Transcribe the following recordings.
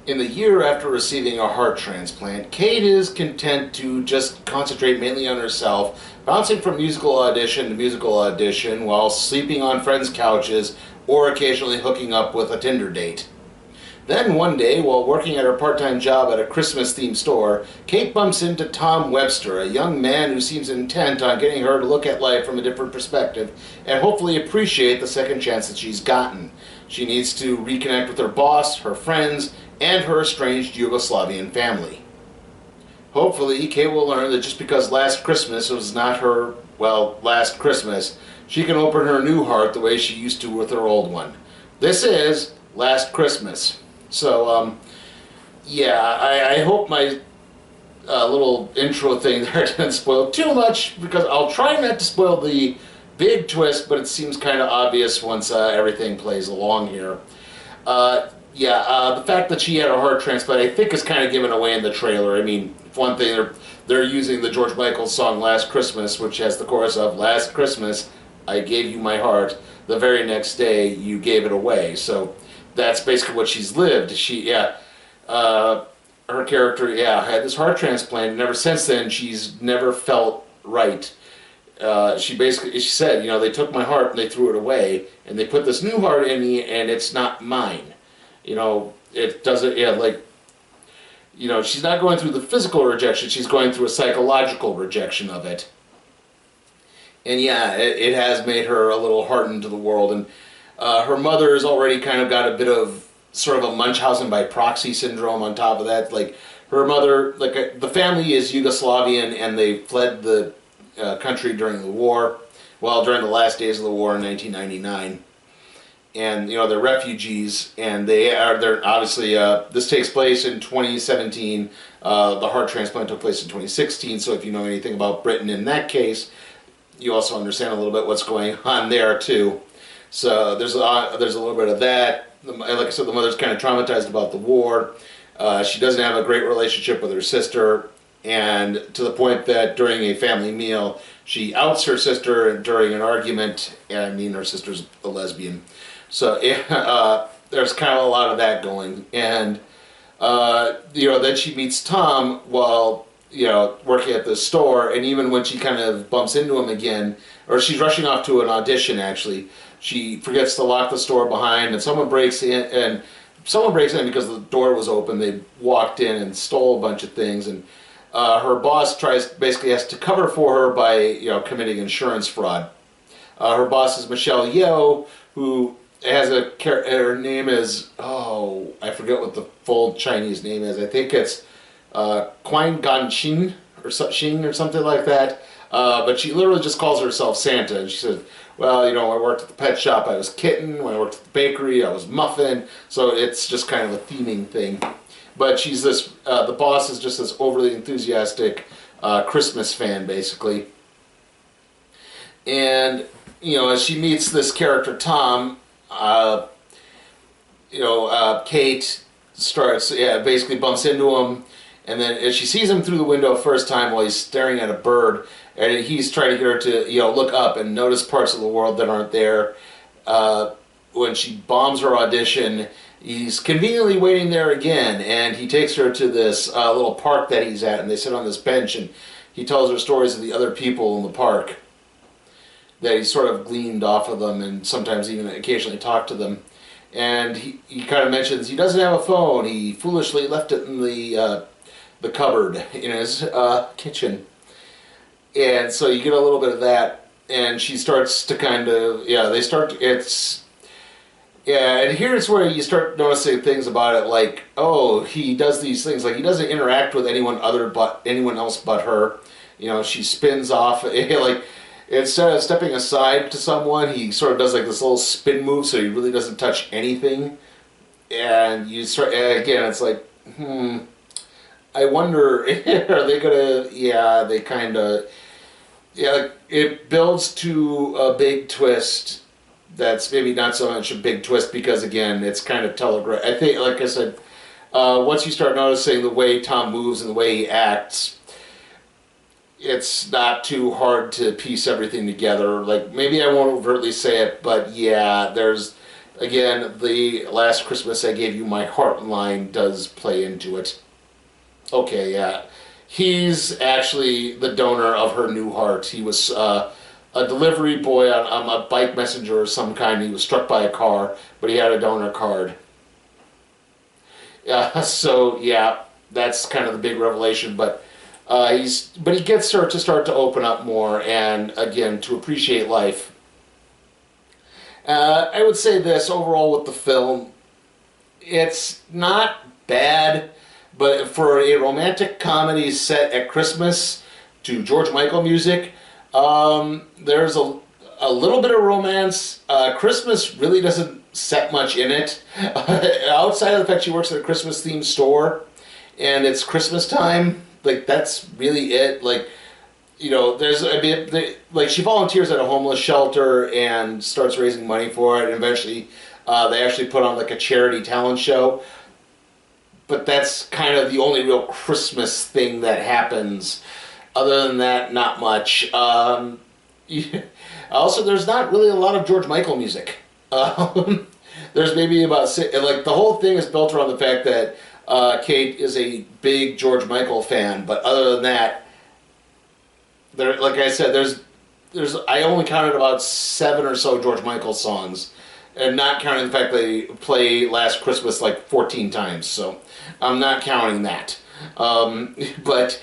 In the year after receiving a heart transplant, Kate is content to just concentrate mainly on herself, bouncing from musical audition to musical audition while sleeping on friends' couches or occasionally hooking up with a Tinder date. Then one day, while working at her part-time job at a Christmas-themed store, Kate bumps into Tom Webster, a young man who seems intent on getting her to look at life from a different perspective and hopefully appreciate the second chance that she's gotten. She needs to reconnect with her boss, her friends, and her estranged Yugoslavian family. Hopefully, Kate will learn that just because last Christmas was not her, last Christmas, she can open her new heart the way she used to with her old one. This is Last Christmas. So, I hope my little intro thing there didn't spoil too much, because I'll try not to spoil the big twist, but it seems kind of obvious once everything plays along here. The fact that she had a heart transplant, I think, is kind of given away in the trailer. I mean, for one thing, they're using the George Michael song Last Christmas, which has the chorus of "Last Christmas, I gave you my heart. The very next day, you gave it away." So that's basically what she's lived. Her character, had this heart transplant, and ever since then, she's never felt right. She said, they took my heart and they threw it away, and they put this new heart in me, and it's not mine. It doesn't, she's not going through the physical rejection, she's going through a psychological rejection of it. And it has made her a little hardened to the world. And her mother has already kind of got a bit of sort of a Munchausen by proxy syndrome on top of that. Like, her mother, the family is Yugoslavian, and they fled the country during the war, during the last days of the war in 1999. And they're refugees, and they're obviously this takes place in 2017. The heart transplant took place in 2016. So if you know anything about Britain in that case, you also understand a little bit what's going on there too. So there's a little bit of that. Like I said, the mother's kind of traumatized about the war. She doesn't have a great relationship with her sister, and to the point that during a family meal, she outs her sister during an argument. And her sister's a lesbian. So there's kind of a lot of that going. And then she meets Tom while working at the store, and even when she kind of bumps into him again, or she's rushing off to an audition actually, she forgets to lock the store behind, and someone breaks in because the door was open. They walked in and stole a bunch of things, and her boss basically has to cover for her by committing insurance fraud. Her boss is Michelle Yeoh, who has her name is, I forget what the full Chinese name is. I think it's Quine Ganxin or something like that. But she literally just calls herself Santa. And she says, when I worked at the pet shop, I was kitten. When I worked at the bakery, I was muffin. So it's just kind of a theming thing. But she's the boss is just this overly enthusiastic Christmas fan, basically. And, as she meets this character, Tom, Kate basically bumps into him, and then as she sees him through the window first time while he's staring at a bird, and he's trying to get her to look up and notice parts of the world that aren't there. When she bombs her audition, he's conveniently waiting there again, and he takes her to this little park that he's at, and they sit on this bench, and he tells her stories of the other people in the park that he sort of gleaned off of them, and sometimes even occasionally talked to them. And he kind of mentions he doesn't have a phone. He foolishly left it in the cupboard in his kitchen. And so you get a little bit of that, and she starts to kind of, and here's where you start noticing things about it, like, he does these things, like he doesn't interact with anyone else but her. She spins off, like, instead of stepping aside to someone, he sort of does like this little spin move, so he really doesn't touch anything. And again, it's like, I wonder, are they gonna, they kind of, it builds to a big twist that's maybe not so much a big twist, because again, it's kind of telegraphed. I think, like I said, once you start noticing the way Tom moves and the way he acts, it's not too hard to piece everything together. Like, maybe I won't overtly say it, but there's Again, the Last Christmas I Gave You My Heart line does play into it. Okay, yeah. He's actually the donor of her new heart. He was a delivery boy on a bike messenger of some kind. He was struck by a car, but he had a donor card. So yeah, that's kind of the big revelation. But he gets her to start to open up more and again to appreciate life. I would say this overall with the film, it's not bad, but for a romantic comedy set at Christmas to George Michael music, there's a little bit of romance. Christmas really doesn't set much in it. Outside of the fact she works at a Christmas themed store and it's Christmas time, like that's really it. Like, you know, there's a bit, like she volunteers at a homeless shelter and starts raising money for it, and eventually they actually put on like a charity talent show. But that's kind of the only real Christmas thing that happens. Other than that, not much. Also, there's not really a lot of George Michael music. There's maybe about like the whole thing is built around the fact that Kate is a big George Michael fan, but other than that, there, like I said, there's I only counted about 7 or so George Michael songs, and not counting the fact they play Last Christmas like 14 times. So I'm not counting that. But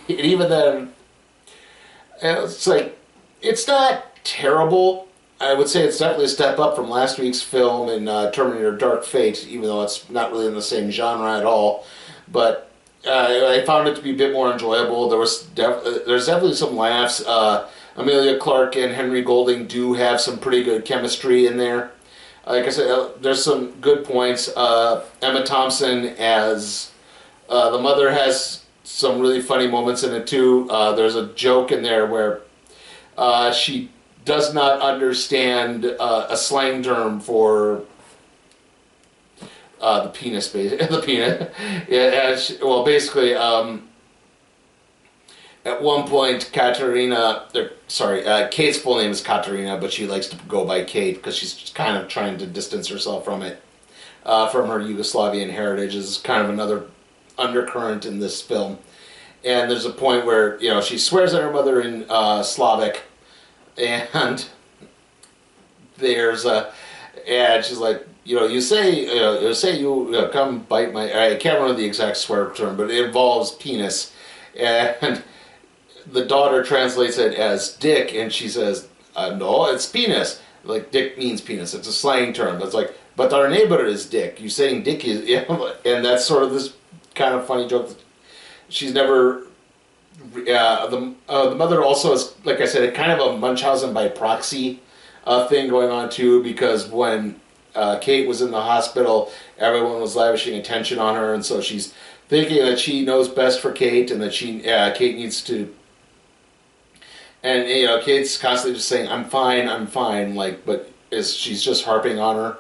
even then, it's like it's not terrible. I would say it's definitely a step up from last week's film in Terminator Dark Fate, even though it's not really in the same genre at all. But I found it to be a bit more enjoyable. There's definitely some laughs. Amelia Clarke and Henry Golding do have some pretty good chemistry in there. Like I said, there's some good points. Emma Thompson as the mother has some really funny moments in it too. There's a joke in there where she does not understand a slang term for the penis, the penis. Yeah, well, basically, at one point, Kate's full name is Katerina, but she likes to go by Kate because she's just kind of trying to distance herself from it, from her Yugoslavian heritage. Is kind of another undercurrent in this film. And there's a point where, you know, she swears at her mother in Slavic, and and she's like, you know, you say you come bite my, I can't remember the exact swear term, but it involves penis, and the daughter translates it as dick, and she says, no, it's penis. Like, dick means penis. It's a slang term. It's like, but our neighbor is dick. You saying dick is, and that's sort of this kind of funny joke. She's never, the mother also is, like I said, kind of a Munchausen by proxy thing going on too, because when Kate was in the hospital, everyone was lavishing attention on her, and so she's thinking that she knows best for Kate, and that Kate needs to, and you know, Kate's constantly just saying, I'm fine, like, but she's just harping on her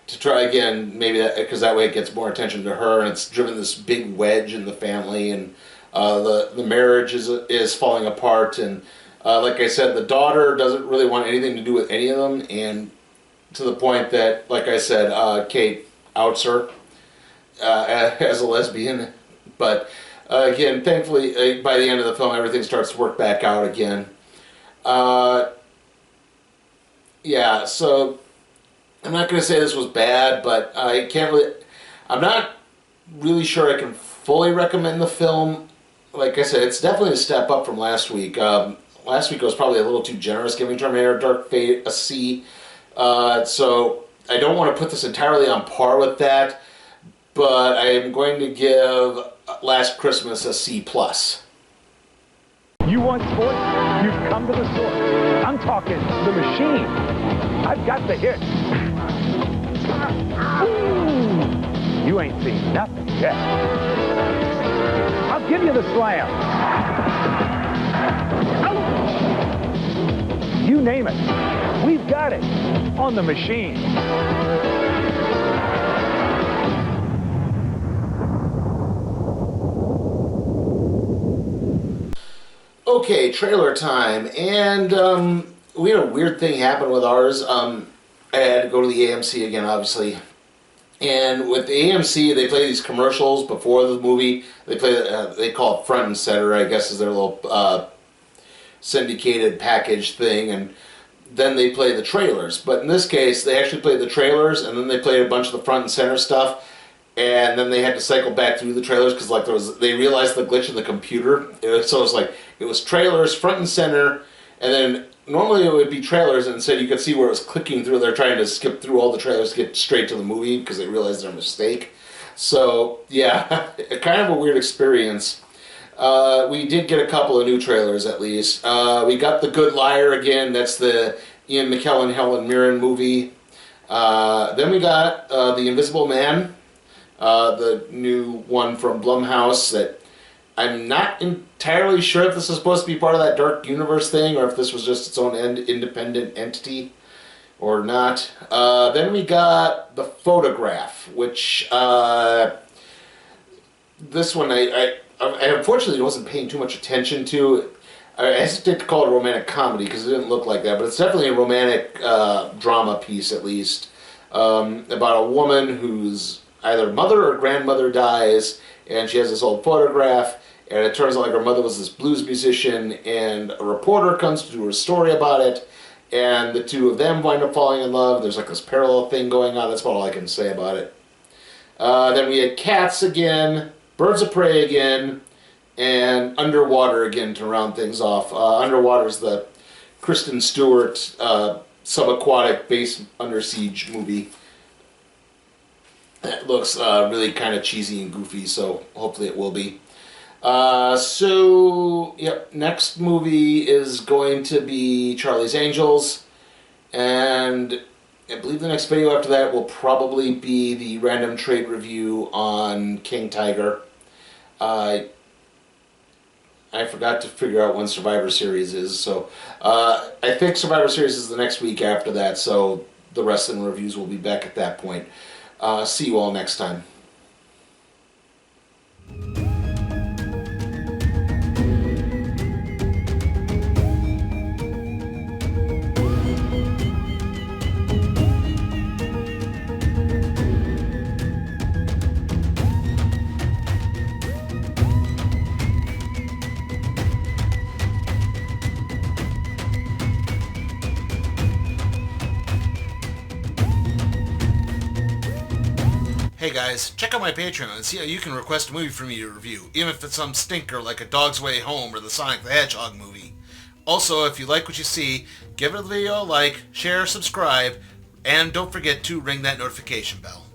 to try again, maybe that, because that way it gets more attention to her, and it's driven this big wedge in the family, and the marriage is falling apart, and like I said, the daughter doesn't really want anything to do with any of them, and to the point that, like I said, Kate outs her as a lesbian. But again, thankfully, by the end of the film, everything starts to work back out again. Yeah, so I'm not going to say this was bad, but I'm not really sure I can fully recommend the film. Like I said, it's definitely a step up from last week. Last week I was probably a little too generous giving Terminator Dark Fate a C. So I don't want to put this entirely on par with that, but I am going to give Last Christmas a C+. You want sports? You've come to the source. I'm talking the machine. I've got the hit. Ooh, you ain't seen nothing yet. I'll give you the slam. You name it. We've got it on the machine. Okay, trailer time, and we had a weird thing happen with ours. I had to go to the AMC again, obviously. And with the AMC, they play these commercials before the movie. They play, they call it front and center, I guess, is their little syndicated package thing. And then they play the trailers. But in this case, they actually played the trailers, and then they played a bunch of the front and center stuff. And then they had to cycle back through the trailers because like they realized the glitch in the computer. So it was like it was trailers front and center, and then normally it would be trailers, and instead you could see where it was clicking through. They're trying to skip through all the trailers to get straight to the movie because they realized their mistake. So yeah, kind of a weird experience. We did get a couple of new trailers at least. We got The Good Liar again. That's the Ian McKellen, Helen Mirren movie. Then we got The Invisible Man. The new one from Blumhouse that I'm not entirely sure if this is supposed to be part of that Dark Universe thing or if this was just its own independent entity or not. Then we got The Photograph, which this one I unfortunately wasn't paying too much attention to. I hesitate to call it a romantic comedy because it didn't look like that, but it's definitely a romantic drama piece at least, about a woman whose either mother or grandmother dies, and she has this old photograph, and it turns out like her mother was this blues musician, and a reporter comes to do a story about it, and the two of them wind up falling in love. There's like this parallel thing going on. That's about all I can say about it. Then we had Cats again, Birds of Prey again, and Underwater again to round things off. Underwater is the Kristen Stewart subaquatic base under siege movie. It looks really kind of cheesy and goofy, so hopefully it will be. Yep, next movie is going to be Charlie's Angels, and I believe the next video after that will probably be the random trade review on King Tiger. I forgot to figure out when Survivor Series is, so I think Survivor Series is the next week after that, so the wrestling reviews will be back at that point. See you all next time. Hey guys, check out my Patreon and see how you can request a movie for me to review, even if it's some stinker like A Dog's Way Home or the Sonic the Hedgehog movie. Also, if you like what you see, give the video a like, share, subscribe, and don't forget to ring that notification bell.